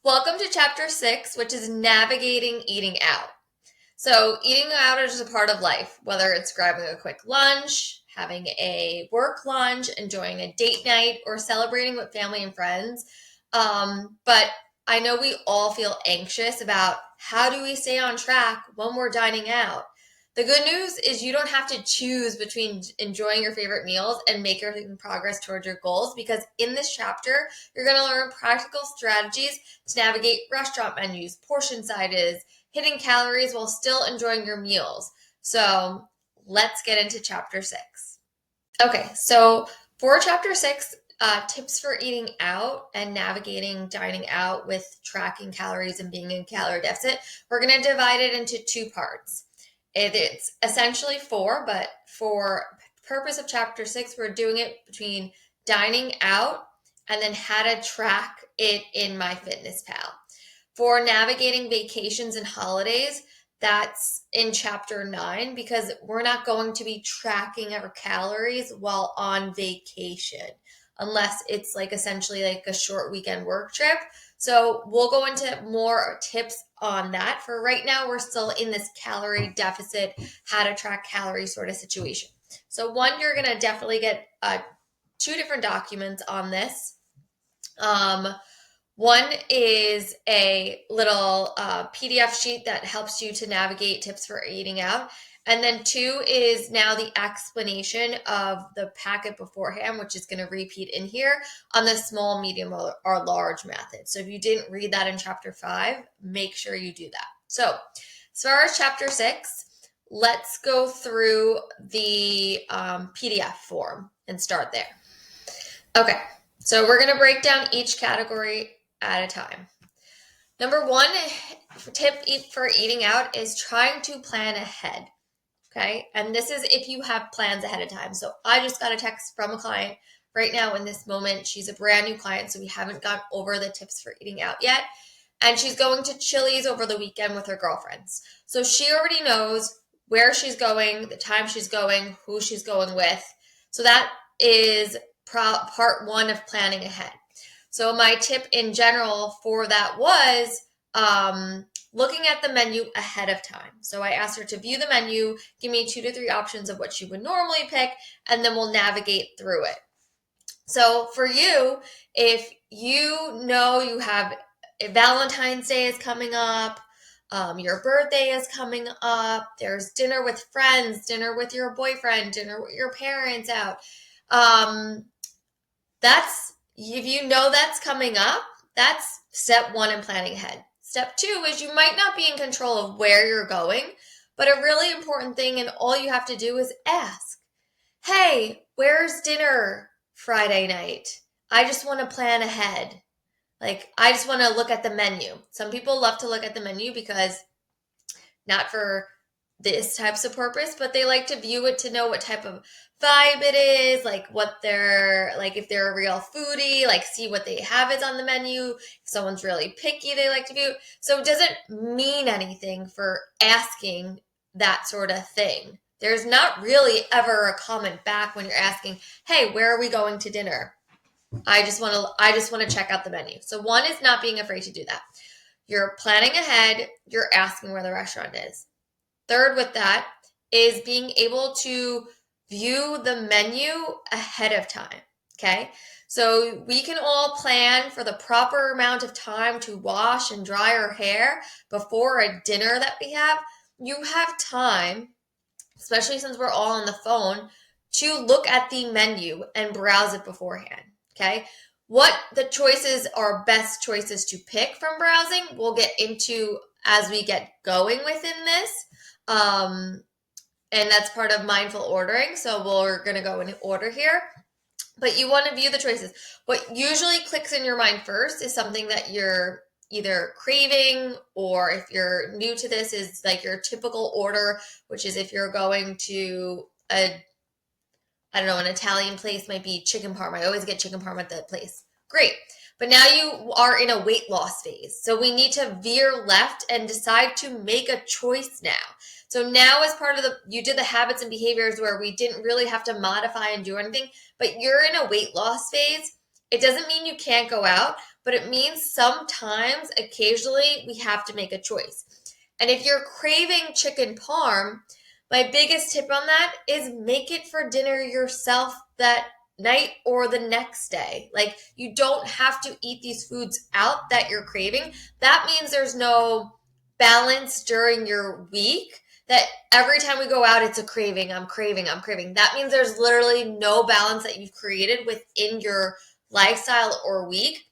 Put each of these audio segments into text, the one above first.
Welcome to chapter 6, which is navigating eating out. So, eating out is a part of life, whether it's grabbing a quick lunch, having a work lunch, enjoying a date night, or celebrating with family and friends. But I know we all feel anxious about how do we stay on track when we're dining out. The good news is you don't have to choose between enjoying your favorite meals and making progress towards your goals, because in this chapter, you're going to learn practical strategies to navigate restaurant menus, portion sizes, hitting calories while still enjoying your meals. So let's get into chapter 6. Okay, so for chapter 6, tips for eating out and navigating dining out with tracking calories and being in calorie deficit, we're going to divide it into two parts. It's essentially four, but for purpose of chapter 6, we're doing it between dining out and then how to track it in MyFitnessPal. For navigating vacations and holidays, that's in chapter 9, because we're not going to be tracking our calories while on vacation unless it's like essentially like a short weekend work trip. So we'll go into more tips on that. For right now, we're still in this calorie deficit, how to track calories sort of situation. So one, you're going to definitely get two different documents on this. One is a little PDF sheet that helps you to navigate tips for eating out. And then two is now the explanation of the packet beforehand, which is going to repeat in here on the small, medium, or large method. So if you didn't read that in chapter 5, make sure you do that. So as far as chapter 6, let's go through the PDF form and start there. Okay, so we're going to break down each category at a time. Number one tip for eating out is trying to plan ahead. Okay. And this is if you have plans ahead of time. So I just got a text from a client right now in this moment. She's a brand new client, so we haven't got over the tips for eating out yet. And she's going to Chili's over the weekend with her girlfriends. So she already knows where she's going, the time she's going, who she's going with. So that is part one of planning ahead. So my tip in general for that was looking at the menu ahead of time. So I asked her to view the menu, give me 2 to 3 options of what she would normally pick, and then we'll navigate through it. So for you, if you know you have Valentine's Day is coming up, your birthday is coming up, there's dinner with friends, dinner with your boyfriend, dinner with your parents out, if you know that's coming up, that's step 1 in planning ahead. Step 2 is you might not be in control of where you're going, but a really important thing, and all you have to do is ask, hey, where's dinner Friday night? I just want to plan ahead. Like, I just want to look at the menu. Some people love to look at the menu because not for this types of purpose, but they like to view it to know what type of vibe it is, like what they're like, if they're a real foodie, like see what they have is on the menu. If someone's really picky, they like to view. So it doesn't mean anything for asking that sort of thing. There's not really ever a comment back when you're asking, hey, where are we going to dinner? I just want to check out the menu. So one is not being afraid to do that. You're planning ahead, you're asking where the restaurant is. Third with that is being able to view the menu ahead of time, okay? So we can all plan for the proper amount of time to wash and dry our hair before a dinner that we have. You have time, especially since we're all on the phone, to look at the menu and browse it beforehand, okay? What the choices are best choices to pick from browsing, we'll get into as we get going within this. And that's part of mindful ordering. So we're going to go in order here. But you want to view the choices. What usually clicks in your mind first is something that you're either craving, or if you're new to this, is like your typical order, which is if you're going to an Italian place, might be chicken parma. I always get chicken parma at that place. Great. But now you are in a weight loss phase. So we need to veer left and decide to make a choice now. So now as part of you did the habits and behaviors where we didn't really have to modify and do anything, but you're in a weight loss phase. It doesn't mean you can't go out, but it means sometimes, occasionally, we have to make a choice. And if you're craving chicken parm, my biggest tip on that is make it for dinner yourself that night or the next day. Like, you don't have to eat these foods out that you're craving. That means there's no balance during your week, that every time we go out, it's a craving. I'm craving. That means there's literally no balance that you've created within your lifestyle or week,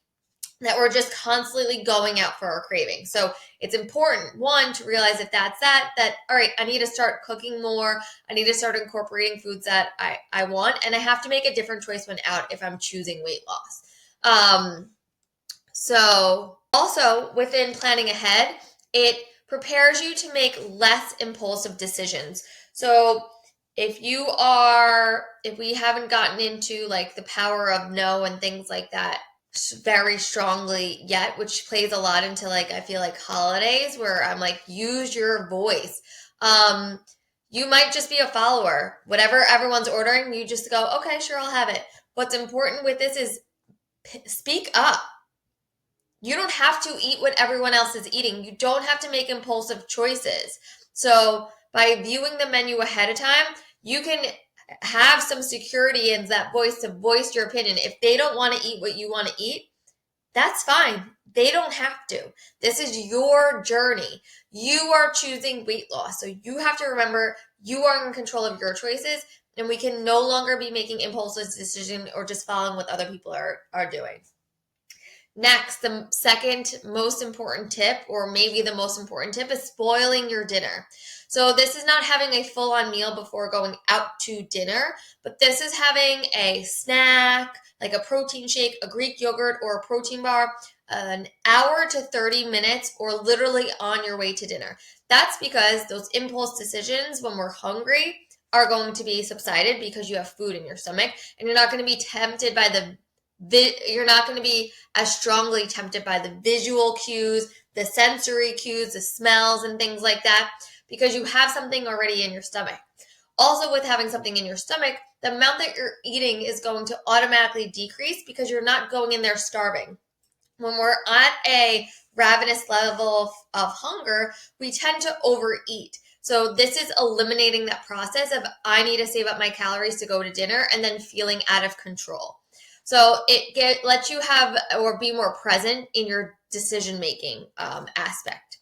that we're just constantly going out for our craving. So it's important, one, to realize if that's that, all right, I need to start cooking more. I need to start incorporating foods that I want. And I have to make a different choice when out if I'm choosing weight loss. So also within planning ahead, it prepares you to make less impulsive decisions. So if we haven't gotten into like the power of no and things like that very strongly yet, which plays a lot into like, I feel like holidays where I'm like, use your voice. You might just be a follower. Whatever everyone's ordering, you just go, okay, sure, I'll have it. What's important with this is speak up. You don't have to eat what everyone else is eating. You don't have to make impulsive choices. So by viewing the menu ahead of time, you can have some security in that voice to voice your opinion. If they don't want to eat what you want to eat, that's fine. They don't have to. This is your journey. You are choosing weight loss. So you have to remember you are in control of your choices, and we can no longer be making impulsive decisions or just following what other people are doing. Next, the second most important tip, or maybe the most important tip, is spoiling your dinner. So this is not having a full-on meal before going out to dinner, but this is having a snack, like a protein shake, a Greek yogurt, or a protein bar, an hour to 30 minutes, or literally on your way to dinner. That's because those impulse decisions when we're hungry are going to be subsided because you have food in your stomach, and you're not going to be tempted by you're not going to be as strongly tempted by the visual cues, the sensory cues, the smells and things like that, because you have something already in your stomach. Also, with having something in your stomach, the amount that you're eating is going to automatically decrease because you're not going in there starving. When we're at a ravenous level of hunger, we tend to overeat. So this is eliminating that process of I need to save up my calories to go to dinner and then feeling out of control. So it lets you have or be more present in your decision-making aspect.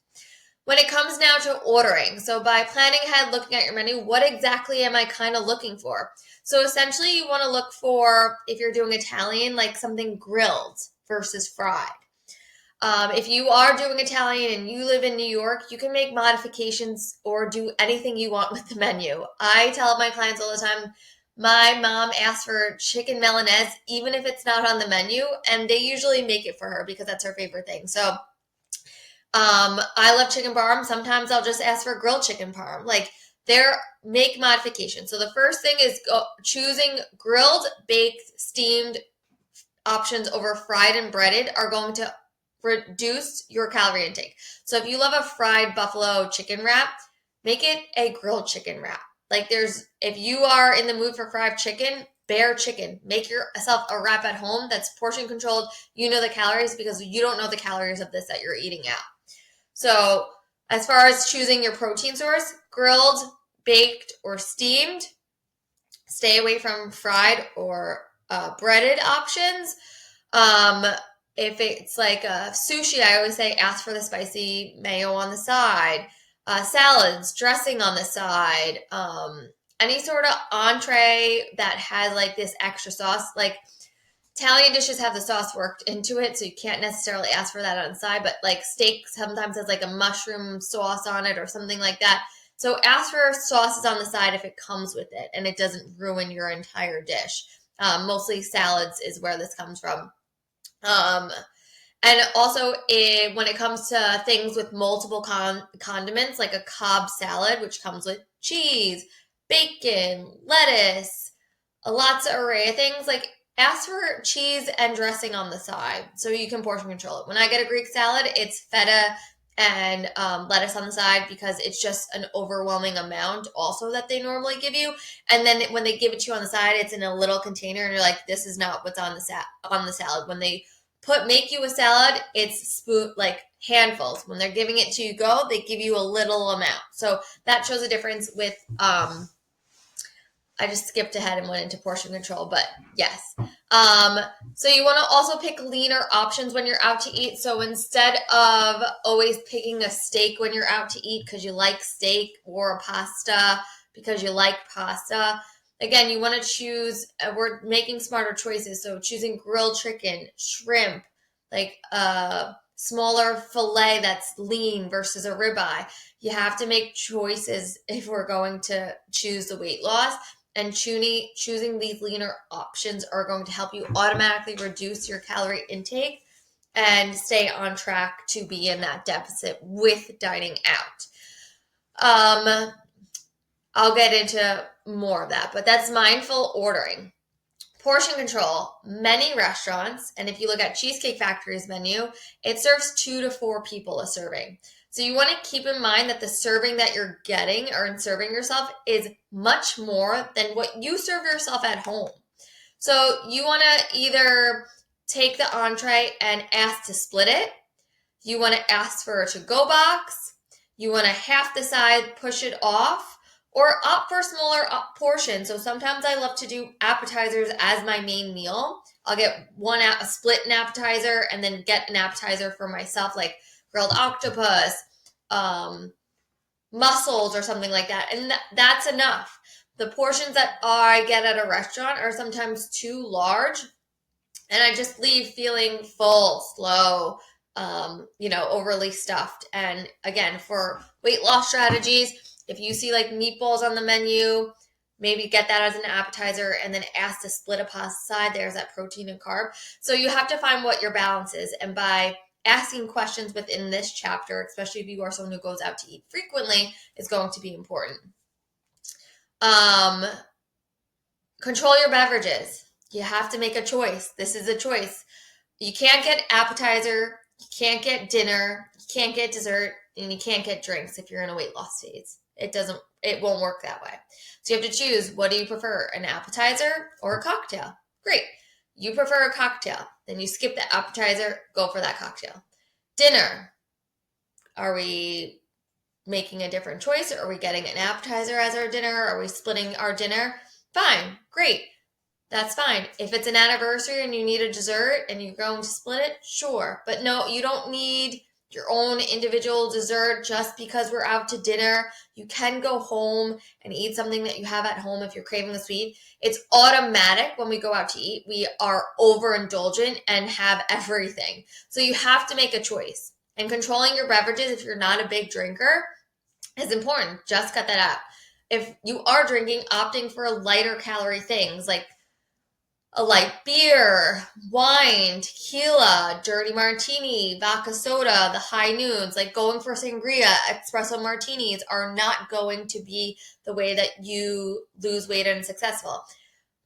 When it comes now to ordering, so by planning ahead, looking at your menu, what exactly am I kind of looking for? So essentially you want to look for, if you're doing Italian, like something grilled versus fried. If you are doing Italian and you live in New York, you can make modifications or do anything you want with the menu. I tell my clients all the time, my mom asks for chicken milanese, even if it's not on the menu, and they usually make it for her because that's her favorite thing. So I love chicken parm. Sometimes I'll just ask for grilled chicken parm. Like, make modifications. So the first thing is choosing grilled, baked, steamed options over fried and breaded are going to reduce your calorie intake. So if you love a fried buffalo chicken wrap, make it a grilled chicken wrap. Like, if you are in the mood for fried chicken, bare chicken. Make yourself a wrap at home that's portion controlled. You know the calories because you don't know the calories of this that you're eating out. So as far as choosing your protein source, grilled, baked, or steamed, stay away from fried or breaded options. If it's like a sushi, I always say ask for the spicy mayo on the side. Salads, dressing on the side, any sort of entree that has like this extra sauce. Like, Italian dishes have the sauce worked into it, so you can't necessarily ask for that on the side, but like steak sometimes has like a mushroom sauce on it or something like that. So ask for sauces on the side if it comes with it and it doesn't ruin your entire dish. Mostly salads is where this comes from. And also, when it comes to things with multiple condiments, like a Cobb salad, which comes with cheese, bacon, lettuce, lots of array of things, like ask for cheese and dressing on the side so you can portion control it. When I get a Greek salad, it's feta and lettuce on the side because it's just an overwhelming amount also that they normally give you. And then when they give it to you on the side, it's in a little container and you're like, this is not what's on the salad. When they make you a salad, it's spoon like handfuls. When they're giving it to you go, they give you a little amount. So that shows a difference with I just skipped ahead and went into portion control, but yes. So you want to also pick leaner options when you're out to eat. So instead of always picking a steak when you're out to eat because you like steak, or a pasta because you like pasta, again, you want to choose, we're making smarter choices. So choosing grilled chicken, shrimp, like a smaller filet that's lean versus a ribeye. You have to make choices if we're going to choose the weight loss. And choosing these leaner options are going to help you automatically reduce your calorie intake and stay on track to be in that deficit with dining out. I'll get into more of that, but that's mindful ordering. Portion control. Many restaurants, and if you look at Cheesecake Factory's menu, it serves 2 to 4 people a serving. So you want to keep in mind that the serving that you're getting or in serving yourself is much more than what you serve yourself at home. So you want to either take the entree and ask to split it. You want to ask for a to-go box. You want to half the side, push it off, or opt for smaller portions. So sometimes I love to do appetizers as my main meal. I'll get a split an appetizer and then get an appetizer for myself, like grilled octopus, mussels or something like that. And that's enough. The portions that I get at a restaurant are sometimes too large, and I just leave feeling full, slow, overly stuffed. And again, for weight loss strategies, if you see like meatballs on the menu, maybe get that as an appetizer and then ask to split a pasta side. There's that protein and carb. So you have to find what your balance is. And by asking questions within this chapter, especially if you are someone who goes out to eat frequently, is going to be important. Control your beverages. You have to make a choice. This is a choice. You can't get appetizer, you can't get dinner, you can't get dessert, and you can't get drinks if you're in a weight loss phase. It won't work that way. So you have to choose, what do you prefer, an appetizer or a cocktail? Great. You prefer a cocktail, then you skip the appetizer, go for that cocktail. Dinner. Are we making a different choice? Are we getting an appetizer as our dinner? Are we splitting our dinner? Fine. Great. That's fine. If it's an anniversary and you need a dessert and you're going to split it, sure. But no, you don't need your own individual dessert just because we're out to dinner. You can go home and eat something that you have at home if you're craving the sweet. It's automatic when we go out to eat. We are overindulgent and have everything. So you have to make a choice. And controlling your beverages, if you're not a big drinker, is important. Just cut that out. If you are drinking, opting for lighter calorie things like a light beer, wine, tequila, dirty martini, vodka soda, the high noons, like going for sangria, espresso martinis are not going to be the way that you lose weight and successful.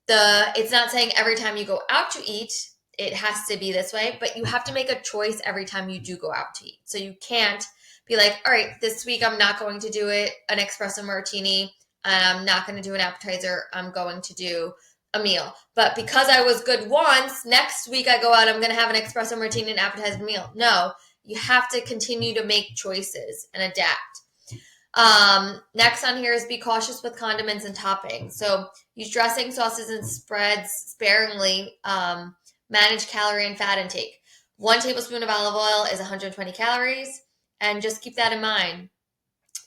It's not saying every time you go out to eat, it has to be this way, but you have to make a choice every time you do go out to eat. So you can't be like, all right, this week I'm not going to do an espresso martini, and I'm not going to do an appetizer. I'm going to do a meal. But because I was good once, next week I go out, I'm going to have an espresso martini and appetizer meal. No, you have to continue to make choices and adapt. Next on here is be cautious with condiments and toppings. So use dressing, sauces, and spreads sparingly. Manage calorie and fat intake. 1 tablespoon of olive oil is 120 calories. And just keep that in mind,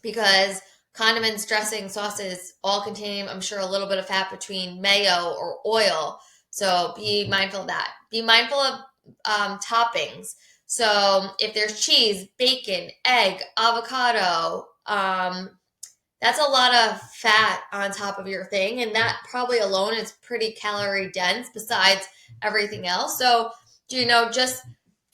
because condiments, dressing, sauces all contain, I'm sure, a little bit of fat between mayo or oil. So be mindful of that. Be mindful of toppings. So if there's cheese, bacon, egg, avocado, that's a lot of fat on top of your thing. And that probably alone is pretty calorie dense besides everything else. So,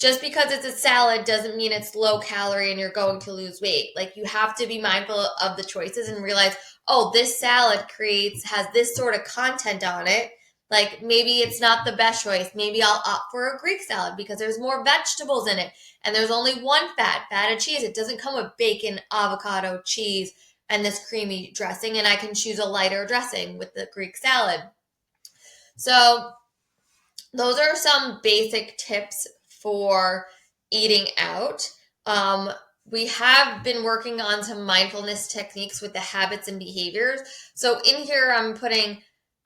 just because it's a salad doesn't mean it's low calorie and you're going to lose weight. Like, you have to be mindful of the choices and realize, oh, this salad has this sort of content on it. Like, maybe it's not the best choice. Maybe I'll opt for a Greek salad because there's more vegetables in it. And there's only one fat of cheese. It doesn't come with bacon, avocado, cheese, and this creamy dressing. And I can choose a lighter dressing with the Greek salad. So those are some basic tips for eating out. We have been working on some mindfulness techniques with the habits and behaviors. So in here, I'm putting,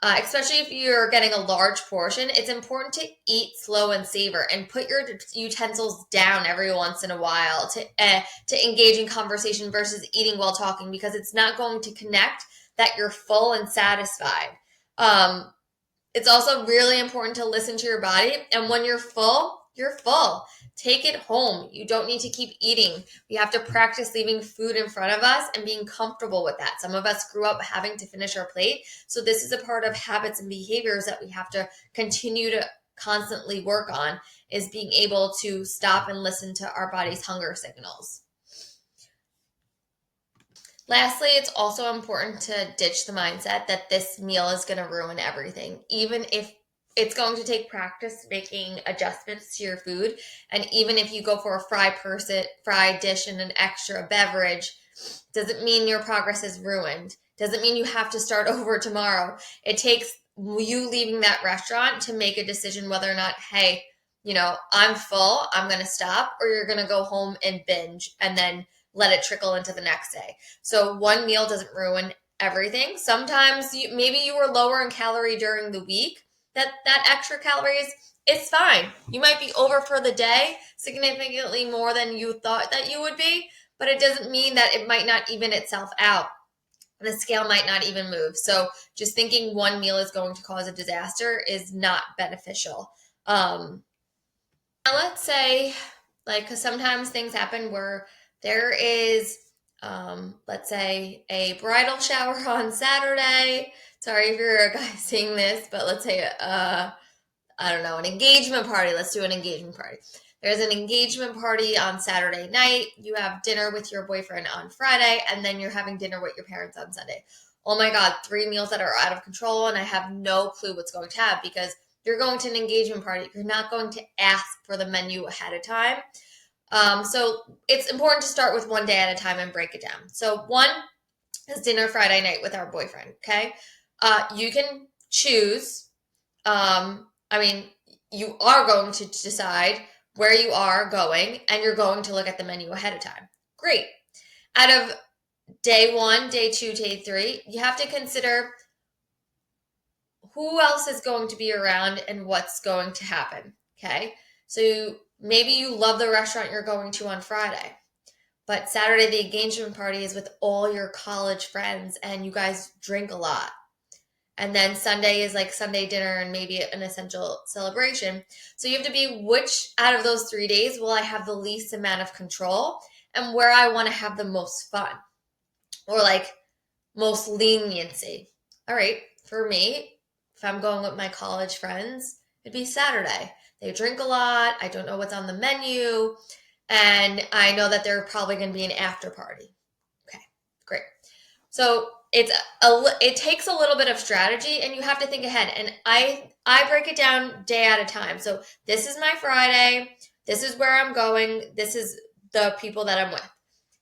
especially if you're getting a large portion, it's important to eat slow and savor and put your utensils down every once in a while to engage in conversation versus eating while talking, because it's not going to connect that you're full and satisfied. It's also really important to listen to your body. And when you're full, you're full. Take it home. You don't need to keep eating. We have to practice leaving food in front of us and being comfortable with that. Some of us grew up having to finish our plate. So this is a part of habits and behaviors that we have to continue to constantly work on, is being able to stop and listen to our body's hunger signals. Lastly, it's also important to ditch the mindset that this meal is going to ruin everything, even if it's going to take practice making adjustments to your food. And even if you go for a fried dish and an extra beverage, doesn't mean your progress is ruined. Doesn't mean you have to start over tomorrow. It takes you leaving that restaurant to make a decision whether or not, hey, I'm full, I'm going to stop, or you're going to go home and binge and then let it trickle into the next day. So one meal doesn't ruin everything. Sometimes maybe you were lower in calorie during the week. That extra calories is fine. You might be over for the day significantly more than you thought that you would be, but it doesn't mean that it might not even itself out. The scale might not even move. So just thinking one meal is going to cause a disaster is not beneficial. Now let's say, because sometimes things happen where there is, let's say, a bridal shower on Saturday. Sorry if you're a guy seeing this, but let's say, I don't know, an engagement party. Let's do an engagement party. There's an engagement party on Saturday night. You have dinner with your boyfriend on Friday, and then you're having dinner with your parents on Sunday. Oh my God, 3 meals that are out of control, and I have no clue what's going to happen, because you're going to an engagement party. You're not going to ask for the menu ahead of time. So it's important to start with one day at a time and break it down. So one is dinner Friday night with our boyfriend, okay? You can choose. You are going to decide where you are going, and you're going to look at the menu ahead of time. Great. Out of day 1, day 2, day 3, you have to consider who else is going to be around and what's going to happen, okay? So maybe you love the restaurant you're going to on Friday, but Saturday the engagement party is with all your college friends and you guys drink a lot. And then Sunday is like Sunday dinner and maybe an essential celebration. So you have to be, which out of those 3 days will I have the least amount of control and where I want to have the most fun or like most leniency. All right, for me, if I'm going with my college friends, it'd be Saturday. They drink a lot. I don't know what's on the menu. And I know that there's probably going to be an after party. Okay, great. So it takes a little bit of strategy and you have to think ahead. And I break it down day at a time. So this is my Friday. This is where I'm going. This is the people that I'm with.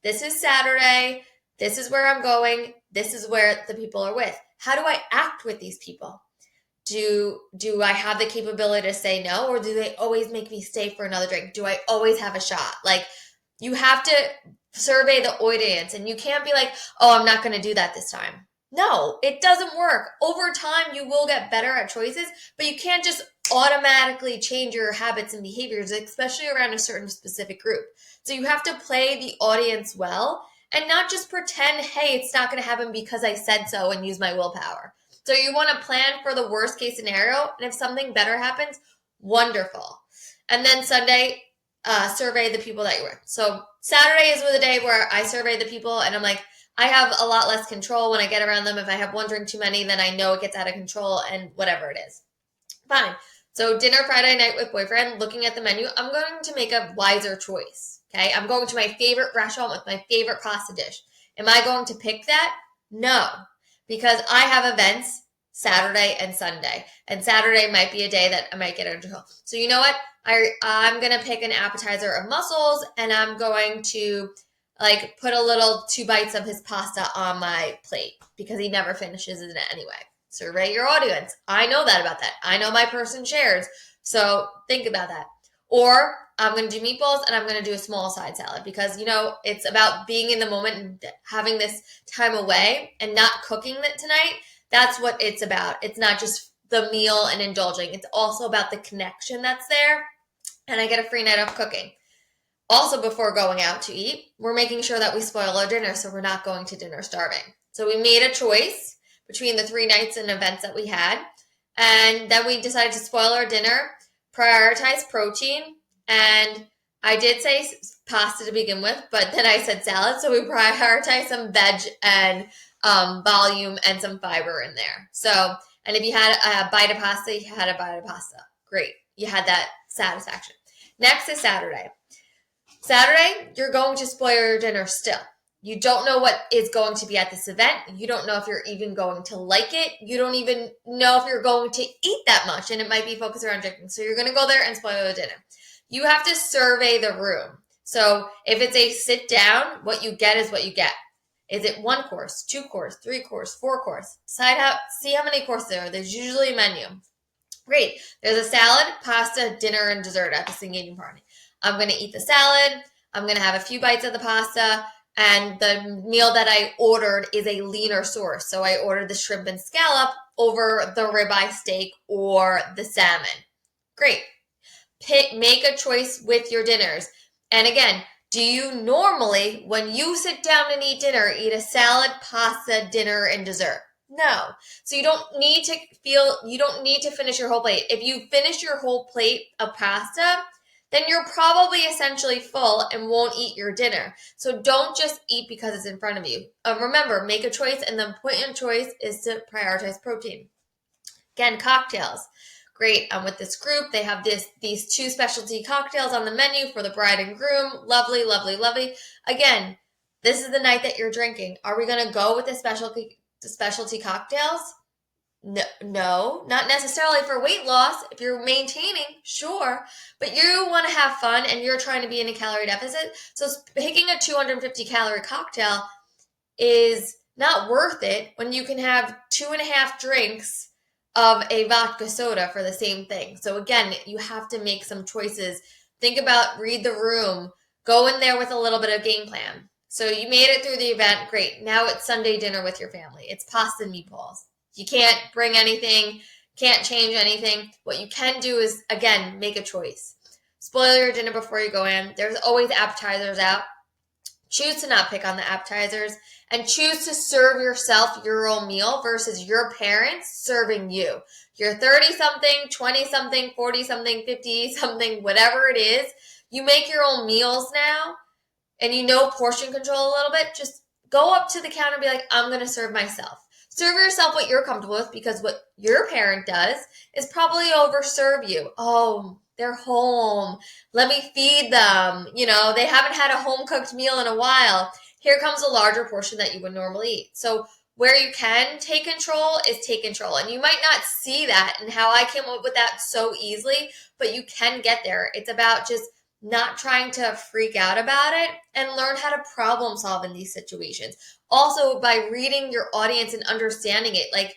This is Saturday. This is where I'm going. This is where the people are with. How do I act with these people? Do I have the capability to say no, or do they always make me stay for another drink? Do I always have a shot? Like, you have to survey the audience, and you can't be like, oh, I'm not going to do that this time. No, it doesn't work. Over time, you will get better at choices, but you can't just automatically change your habits and behaviors, especially around a certain specific group. So you have to play the audience well and not just pretend, hey, it's not going to happen because I said so and use my willpower. So you want to plan for the worst case scenario, and if something better happens, wonderful. And then Sunday, survey the people that you're with. So Saturday is the day where I survey the people, and I'm like, I have a lot less control when I get around them. If I have one drink too many, then I know it gets out of control, and whatever it is. Fine. So dinner Friday night with boyfriend, looking at the menu, I'm going to make a wiser choice. Okay, I'm going to my favorite restaurant with my favorite pasta dish. Am I going to pick that? No. Because I have events Saturday and Sunday. And Saturday might be a day that I might get under control. So you know what? I'm going to pick an appetizer of mussels, and I'm going to like put a little 2 bites of his pasta on my plate because he never finishes it anyway. Survey your audience. I know that about that. I know my person shares. So think about that. Or I'm going to do meatballs and I'm going to do a small side salad because, it's about being in the moment and having this time away and not cooking it tonight. That's what it's about. It's not just the meal and indulging. It's also about the connection that's there. And I get a free night of cooking. Also, before going out to eat, we're making sure that we spoil our dinner so we're not going to dinner starving. So we made a choice between the 3 nights and events that we had. And then we decided to spoil our dinner, prioritize protein, and I did say pasta to begin with, but then I said salad. So we prioritized some veg and volume and some fiber in there. So, and if you had a bite of pasta, you had a bite of pasta. Great. You had that satisfaction. Next is Saturday. Saturday, you're going to spoil your dinner still. You don't know what is going to be at this event. You don't know if you're even going to like it. You don't even know if you're going to eat that much, and it might be focused around drinking. So you're going to go there and spoil the dinner. You have to survey the room. So if it's a sit down, what you get is what you get. Is it 1 course, 2 course, 3 course, 4 course? See how many courses there are. There's usually a menu. Great. There's a salad, pasta, dinner, and dessert at this engagement party. I'm going to eat the salad. I'm going to have a few bites of the pasta. And the meal that I ordered is a leaner source. So I ordered the shrimp and scallop over the ribeye steak or the salmon. Great. Make a choice with your dinners. And again, do you normally, when you sit down and eat dinner, eat a salad, pasta, dinner, and dessert? No. So you don't need to finish your whole plate. If you finish your whole plate of pasta, then you're probably essentially full and won't eat your dinner. So don't just eat because it's in front of you. Remember, make a choice, and the important choice is to prioritize protein. Again, cocktails. Great, I'm with this group. They have these 2 specialty cocktails on the menu for the bride and groom. Lovely, lovely, lovely. Again, this is the night that you're drinking. Are we going to go with the specialty cocktails? No, not necessarily for weight loss. If you're maintaining, sure, but you want to have fun and you're trying to be in a calorie deficit. So picking a 250 calorie cocktail is not worth it when you can have 2.5 drinks of a vodka soda for the same thing. So again, you have to make some choices. Think about, read the room, go in there with a little bit of game plan. So you made it through the event, great. Now it's Sunday dinner with your family. It's pasta and meatballs. You can't bring anything, can't change anything. What you can do is, again, make a choice. Spoil your dinner before you go in. There's always appetizers out. Choose to not pick on the appetizers and choose to serve yourself your own meal versus your parents serving you. You're 30-something, 20-something, 40-something, 50-something, whatever it is. You make your own meals now and you know portion control a little bit. Just go up to the counter and be like, I'm going to serve myself. Serve yourself what you're comfortable with, because what your parent does is probably overserve you. Oh, they're home. Let me feed them. They haven't had a home-cooked meal in a while. Here comes a larger portion that you would normally eat. So where you can take control is take control. And you might not see that and how I came up with that so easily, but you can get there. It's about just not trying to freak out about it and learn how to problem solve in these situations. Also, by reading your audience and understanding it. Like,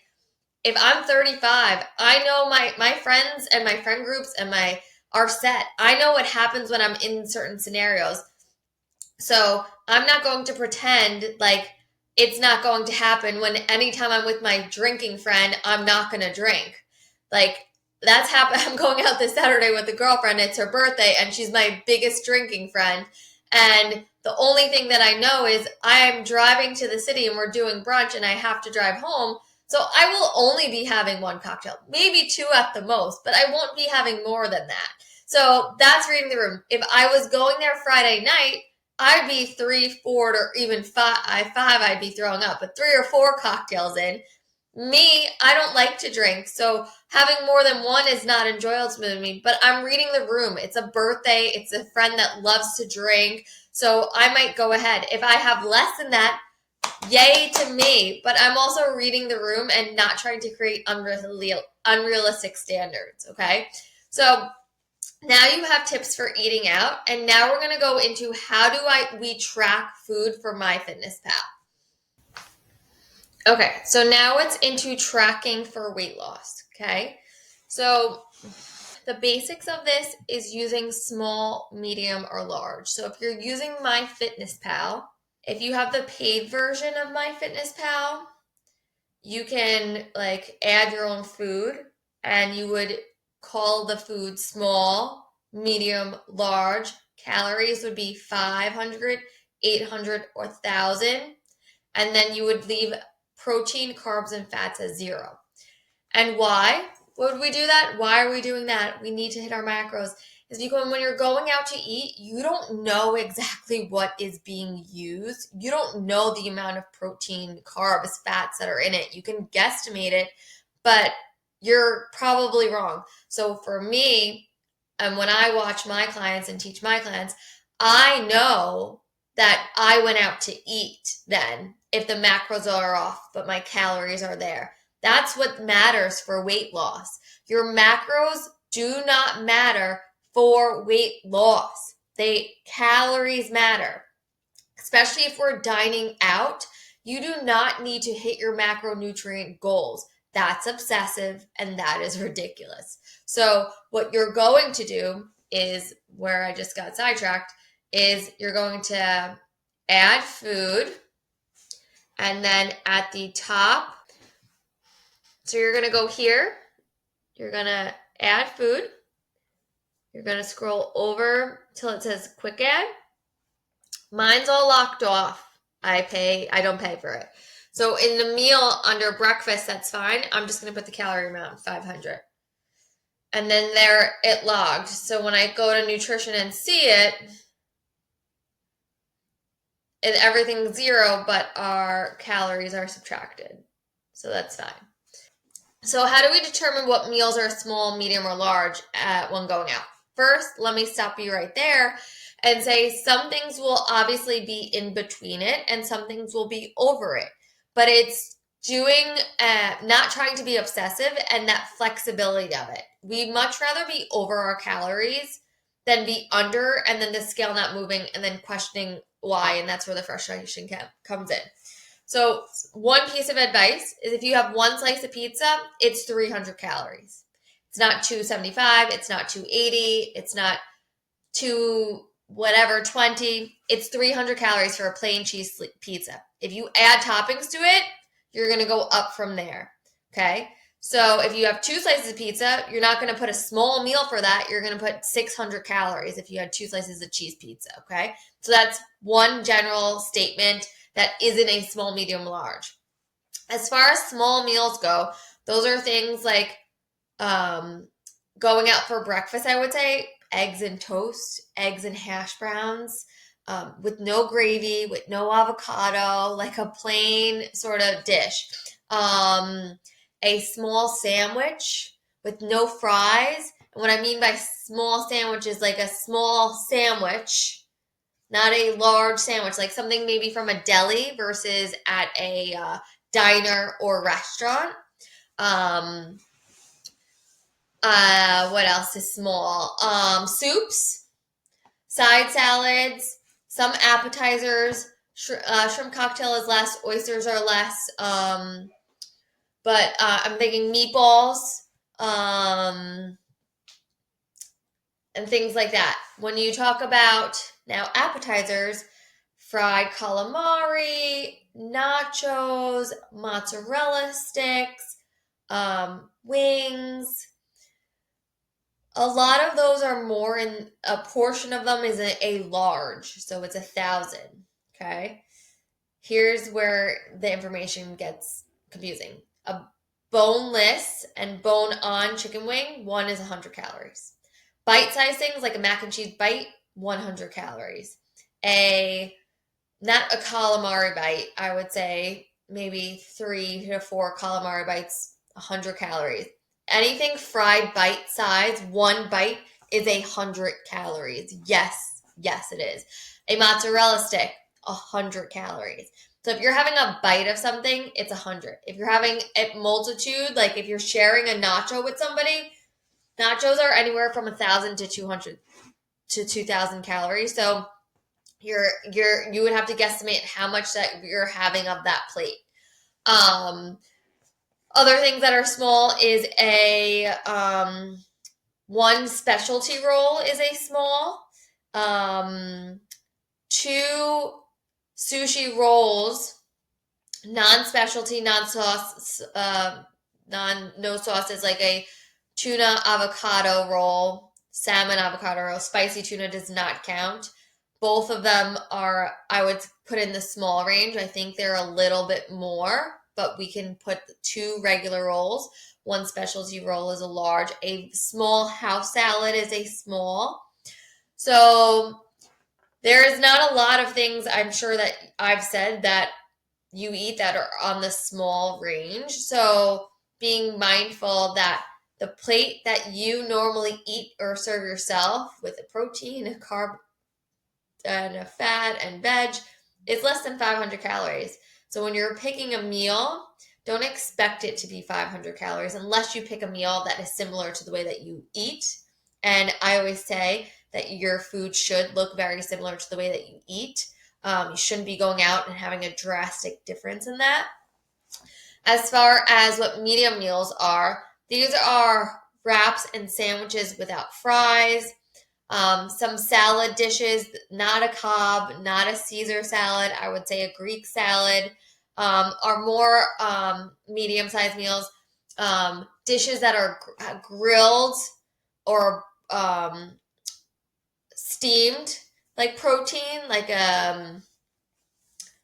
if I'm 35, I know my friends and my friend groups and are set. I know what happens when I'm in certain scenarios. So I'm not going to pretend like it's not going to happen when anytime I'm with my drinking friend, I'm not going to drink. Like, that's happened. I'm going out this Saturday with a girlfriend. It's her birthday and she's my biggest drinking friend. And the only thing that I know is I'm driving to the city and we're doing brunch and I have to drive home. So I will only be having 1 cocktail, maybe 2 at the most, but I won't be having more than that. So that's reading the room. If I was going there Friday night, I'd be 3, 4, or even 5. I'd be throwing up, but 3 or 4 cocktails in. Me, I don't like to drink, so having more than 1 is not enjoyable to me, but I'm reading the room. It's a birthday. It's a friend that loves to drink, so I might go ahead. If I have less than that, yay to me, but I'm also reading the room and not trying to create unrealistic standards, okay? So now you have tips for eating out, and now we're going to go into how we track food for MyFitnessPal. Okay, so now it's into tracking for weight loss, okay? So the basics of this is using small, medium, or large. So if you're using MyFitnessPal, if you have the paid version of MyFitnessPal, you can like add your own food and you would call the food small, medium, large. Calories would be 500, 800, or 1,000. And then you would leave protein, carbs, and fats as 0. And why would we do that? Why are we doing that? We need to hit our macros. Is because when you're going out to eat, you don't know exactly what is being used. You don't know the amount of protein, carbs, fats that are in it. You can guesstimate it, but you're probably wrong. So for me, and when I watch my clients and teach my clients, I know that I went out to eat then if the macros are off, but my calories are there. That's what matters for weight loss. Your macros do not matter for weight loss. Calories matter, especially if we're dining out. You do not need to hit your macronutrient goals. That's obsessive and that is ridiculous. So what you're going to do is, where I just got sidetracked, is you're going to add food, and then at the top, so you're going to go here, you're going to add food, you're going to scroll over till it says quick add. Mine's all locked off. I don't pay for it. So in the meal under breakfast, that's fine. I'm just going to put the calorie amount, 500. And then there it logged. So when I go to nutrition and see it, everything's 0, but our calories are subtracted. So that's fine. So how do we determine what meals are small, medium, or large when going out? First, let me stop you right there and say some things will obviously be in between it and some things will be over it. But it's not trying to be obsessive and that flexibility of it. We'd much rather be over our calories than be under and then the scale not moving and then questioning why. And that's where the frustration comes in. So one piece of advice is if you have one slice of pizza, it's 300 calories. It's not 275. It's not 280. It's not 20. It's 300 calories for a plain cheese pizza. If you add toppings to it, you're going to go up from there. Okay. So if you have 2 slices of pizza, you're not going to put a small meal for that. You're going to put 600 calories if you had 2 slices of cheese pizza. Okay. So that's one general statement that isn't a small, medium, large. As far as small meals go, those are things like going out for breakfast, I would say, eggs and toast, eggs and hash browns, with no gravy, with no avocado, like a plain sort of dish. A small sandwich with no fries. And what I mean by small sandwich is like a small sandwich, not a large sandwich, like something maybe from a deli versus at a diner or restaurant. What else is small? Soups, side salads, some appetizers. Shrimp cocktail is less, oysters are less. But I'm thinking meatballs, and things like that. When you talk about now appetizers, fried calamari, nachos, mozzarella sticks, wings. A lot of those are more in a portion of them is a large, so it's 1,000. Okay. Here's where the information gets confusing. A boneless and bone-on chicken wing, one is 100 calories. Bite-sized things like a mac and cheese bite, 100 calories. Not a calamari bite, I would say maybe 3 to 4 calamari bites, 100 calories. Anything fried bite size, one bite is 100 calories. Yes, it is. A mozzarella stick, 100 calories. So if you're having a bite of something, it's 100. If you're having a multitude, like if you're sharing a nacho with somebody, nachos are anywhere from 1,000 to 200 to 2,000 calories. So you would have to guesstimate how much that you're having of that plate. Other things that are small is a 1 specialty roll is a small. 2 sushi rolls, non-specialty, non-sauce, no sauce, is like a tuna avocado roll, salmon avocado roll. Spicy tuna does not count. Both of them are, I would put in the small range. I think they're a little bit more, but we can put 2 regular rolls. 1 specialty roll is a large. A small house salad is a small. So there is not a lot of things I'm sure that I've said that you eat that are on the small range. So being mindful that the plate that you normally eat or serve yourself with a protein, a carb, and a fat and veg is less than 500 calories. So when you're picking a meal, don't expect it to be 500 calories unless you pick a meal that is similar to the way that you eat. And I always say that your food should look very similar to the way that you eat. You shouldn't be going out and having a drastic difference in that. As far as what medium meals are, these are wraps and sandwiches without fries. Some salad dishes, not a Cobb, not a Caesar salad, I would say a Greek salad, are more medium-sized meals. Dishes that are grilled or steamed, like protein, like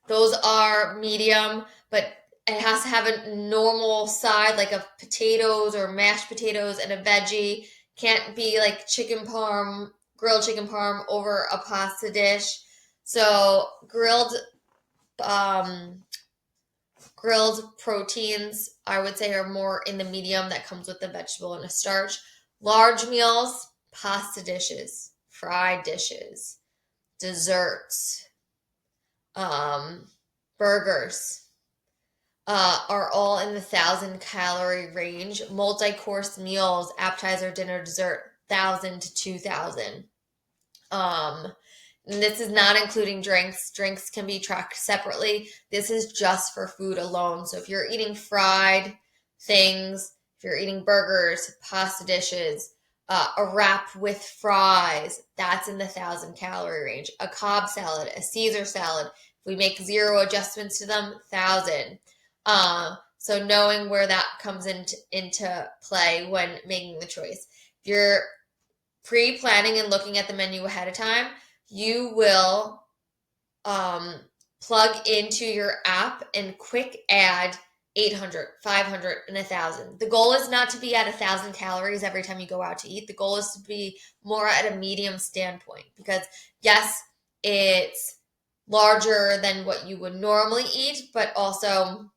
those are medium, but it has to have a normal side, like of potatoes or mashed potatoes and a veggie. Can't be like chicken parm, grilled chicken parm over a pasta dish. So grilled proteins, I would say, are more in the medium. That comes with the vegetable and a starch. Large meals, pasta dishes, fried dishes, desserts, burgers, are all in the 1,000-calorie range. Multi-course meals, appetizer, dinner, dessert, 1,000 to 2,000. And this is not including drinks. Drinks can be tracked separately. This is just for food alone. So if you're eating fried things, if you're eating burgers, pasta dishes, a wrap with fries, that's in the 1,000-calorie range. A Cobb salad, a Caesar salad, if we make 0 adjustments to them, 1,000. So knowing where that comes into play when making the choice. If you're pre-planning and looking at the menu ahead of time, you will plug into your app and quick add 800, 500, and 1,000. The goal is not to be at 1,000 calories every time you go out to eat. The goal is to be more at a medium standpoint because, yes, it's larger than what you would normally eat, but also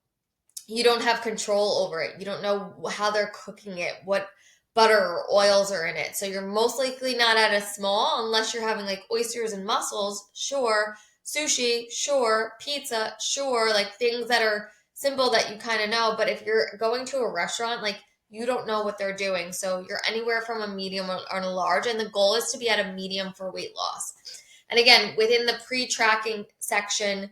you don't have control over it. You don't know how they're cooking it, what butter or oils are in it. So you're most likely not at a small unless you're having like oysters and mussels, sure. Sushi, sure. Pizza, sure. Like things that are simple that you kind of know. But if you're going to a restaurant, like you don't know what they're doing. So you're anywhere from a medium or a large. And the goal is to be at a medium for weight loss. And again, within the pre-tracking section,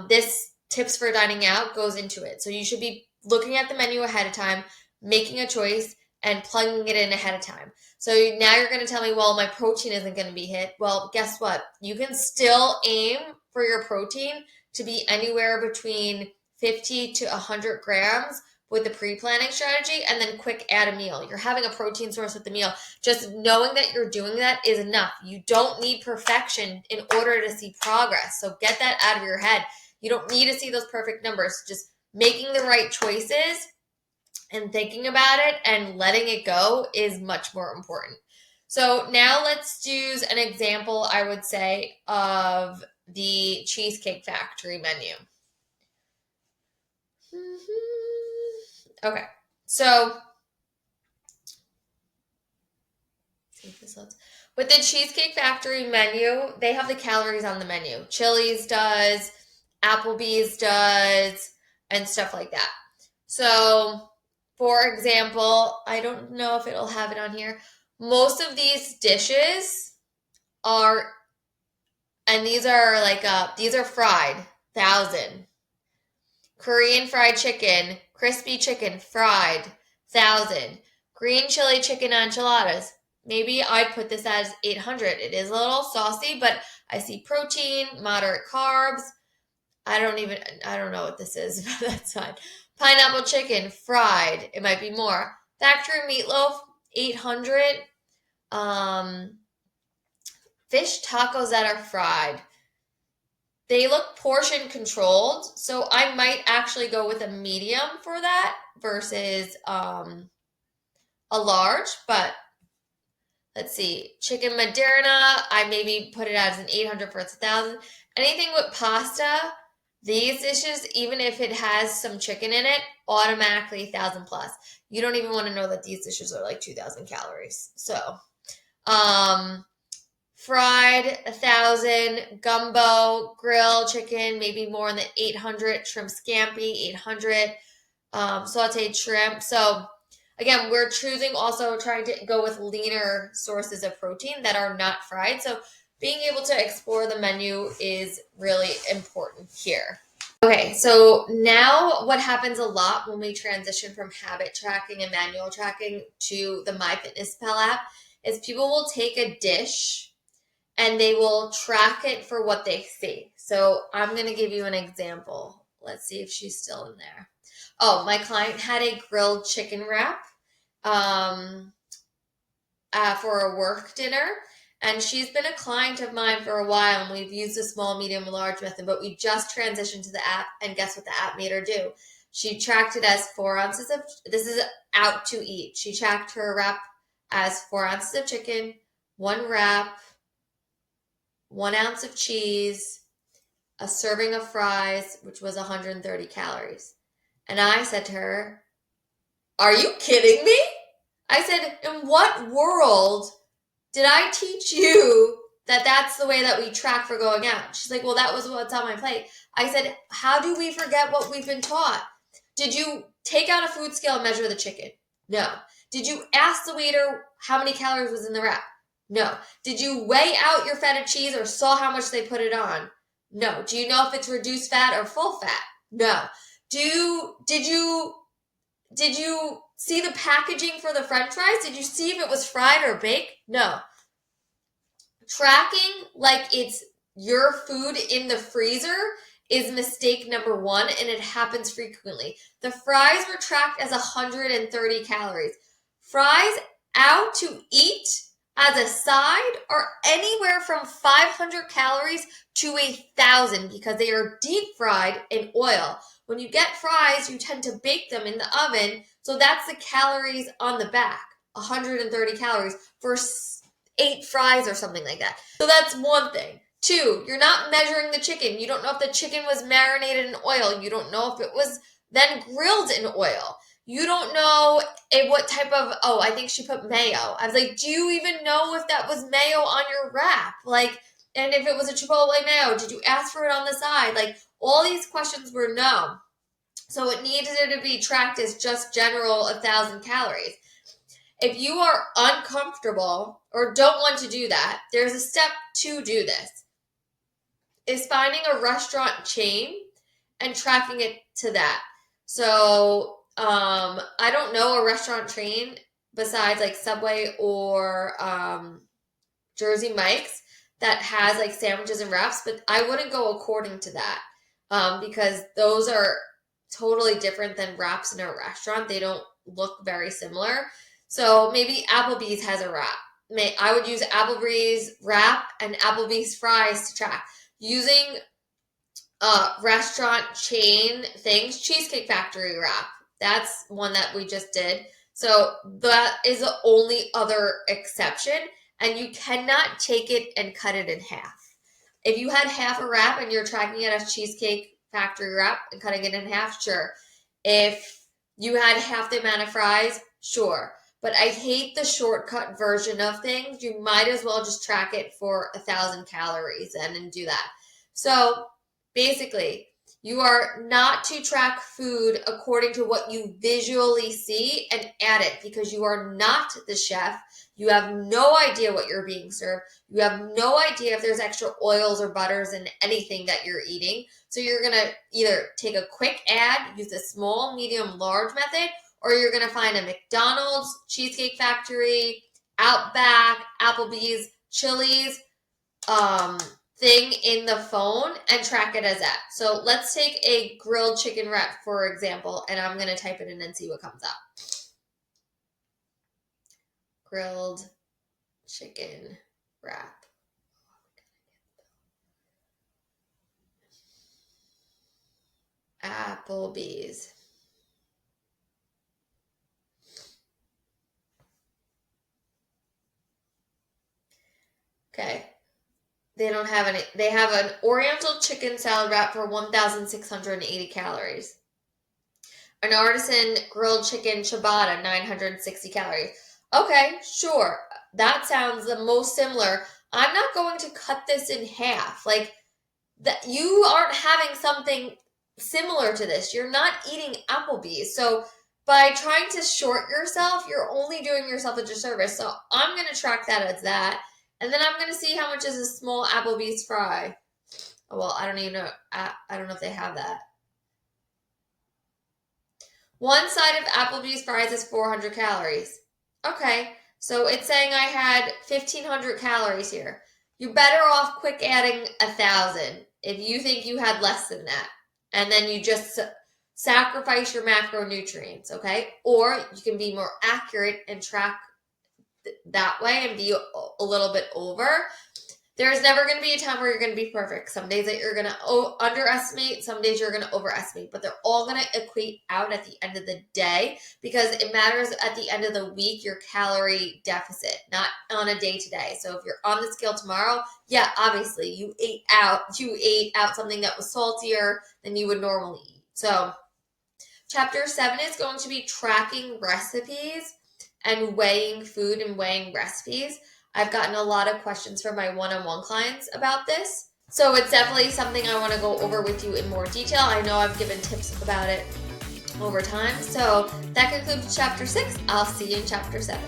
this tips for dining out goes into it. So you should be looking at the menu ahead of time, making a choice, and plugging it in ahead of time. So now you're going to tell me, well, my protein isn't going to be hit. Well, guess what? You can still aim for your protein to be anywhere between 50 to 100 grams with the pre-planning strategy and then quick add a meal. You're having a protein source with the meal. Just knowing that you're doing that is enough. You don't need perfection in order to see progress. So get that out of your head. You don't need to see those perfect numbers. Just making the right choices and thinking about it and letting it go is much more important. So now let's use an example, I would say, of the Cheesecake Factory menu. Okay, so with the Cheesecake Factory menu, they have the calories on the menu. Chili's does, Applebee's does, and stuff like that. So, for example, I don't know if it'll have it on here. Most of these dishes are, and these are like, these are fried, 1,000. Korean fried chicken, crispy chicken, fried, 1,000. Green chili chicken enchiladas. Maybe I'd put this as 800. It is a little saucy, but I see protein, moderate carbs. I don't know what this is, but that's fine. Pineapple chicken, fried. It might be more. Factory meatloaf, 800. Fish tacos that are fried. They look portion controlled, so I might actually go with a medium for that versus a large, but let's see. Chicken Maderna, I maybe put it as an 800 for 1,000. Anything with pasta, these dishes, even if it has some chicken in it, automatically 1,000 plus. You don't even want to know that these dishes are like 2,000 calories. So, fried 1,000, gumbo, grilled chicken, maybe more in the 800, shrimp scampi 800, sauteed shrimp. So again, we're choosing also trying to go with leaner sources of protein that are not fried. So being able to explore the menu is really important here. Okay, so now what happens a lot when we transition from habit tracking and manual tracking to the MyFitnessPal app is people will take a dish and they will track it for what they see. So I'm going to give you an example. Let's see if she's still in there. Oh, my client had a grilled chicken wrap for a work dinner. And she's been a client of mine for a while, and we've used the small, medium, large method, but we just transitioned to the app, and guess what the app made her do? She tracked it as 4 ounces of, this is out to eat. She tracked her wrap as 4 ounces of chicken, 1 wrap, 1 ounce of cheese, a serving of fries, which was 130 calories. And I said to her, "Are you kidding me?" I said, "In what world did I teach you that that's the way that we track for going out?" She's like, "Well, that was what's on my plate." I said, "How do we forget what we've been taught? Did you take out a food scale and measure the chicken? No. Did you ask the waiter how many calories was in the wrap? No. Did you weigh out your feta cheese or saw how much they put it on? No. Do you know if it's reduced fat or full fat? No. Did you see the packaging for the French fries? Did you see if it was fried or baked? No." Tracking like it's your food in the freezer is mistake number 1, and it happens frequently. The fries were tracked as 130 calories. Fries out to eat as a side are anywhere from 500 calories to 1,000 because they are deep fried in oil. When you get fries, you tend to bake them in the oven, so that's the calories on the back, 130 calories for 8 fries or something like that. So that's one thing. 2, you're not measuring the chicken. You don't know if the chicken was marinated in oil. You don't know if it was then grilled in oil. You don't know what type of, I think she put mayo. I was like, do you even know if that was mayo on your wrap? Like, and if it was a Chipotle mayo, did you ask for it on the side? Like, all these questions were no. So it needed to be tracked as just general 1,000 calories. If you are uncomfortable or don't want to do that, there's a step to do this. Is finding a restaurant chain and tracking it to that. So I don't know a restaurant chain besides like Subway or Jersey Mike's that has like sandwiches and wraps, but I wouldn't go according to that because those are totally different than wraps in a restaurant. They don't look very similar. So maybe Applebee's has a wrap. I would use Applebee's wrap and Applebee's fries to track. Using restaurant chain things, Cheesecake Factory wrap. That's one that we just did. So that is the only other exception. And you cannot take it and cut it in half. If you had half a wrap and you're tracking it as Cheesecake Factory wrap and cutting it in half, sure. If you had half the amount of fries, sure. But I hate the shortcut version of things. You might as well just track it for 1,000 calories and do that. So basically, you are not to track food according to what you visually see and add it because you are not the chef. You have no idea what you're being served. You have no idea if there's extra oils or butters in anything that you're eating. So you're going to either take a quick add, use the small, medium, large method, or you're going to find a McDonald's, Cheesecake Factory, Outback, Applebee's, Chili's thing in the phone and track it as that. So let's take a grilled chicken wrap, for example, and I'm going to type it in and see what comes up. Grilled chicken wrap. Applebee's. Okay. They don't have any. They have an Oriental chicken salad wrap for 1,680 calories. An artisan grilled chicken ciabatta, 960 calories. Okay, sure. That sounds the most similar. I'm not going to cut this in half. Like, that you aren't having something similar to this. You're not eating Applebee's. So by trying to short yourself, you're only doing yourself a disservice. So I'm going to track that as that. And then I'm going to see how much is a small Applebee's fry. Oh, well, I don't even know. I don't know if they have that. One side of Applebee's fries is 400 calories. Okay, so it's saying I had 1,500 calories here. You're better off quick adding 1,000 if you think you had less than that. And then you just sacrifice your macronutrients, okay? Or you can be more accurate and track that way and be a little bit over. There's never going to be a time where you're going to be perfect. Some days that you're going to underestimate, some days you're going to overestimate, but they're all going to equate out at the end of the day because it matters at the end of the week, your calorie deficit, not on a day to day. So if you're on the scale tomorrow, yeah, obviously you ate out something that was saltier than you would normally eat. So chapter 7 is going to be tracking recipes and weighing food and weighing recipes. I've gotten a lot of questions from my one-on-one clients about this. So it's definitely something I want to go over with you in more detail. I know I've given tips about it over time. So that concludes chapter 6. I'll see you in chapter 7.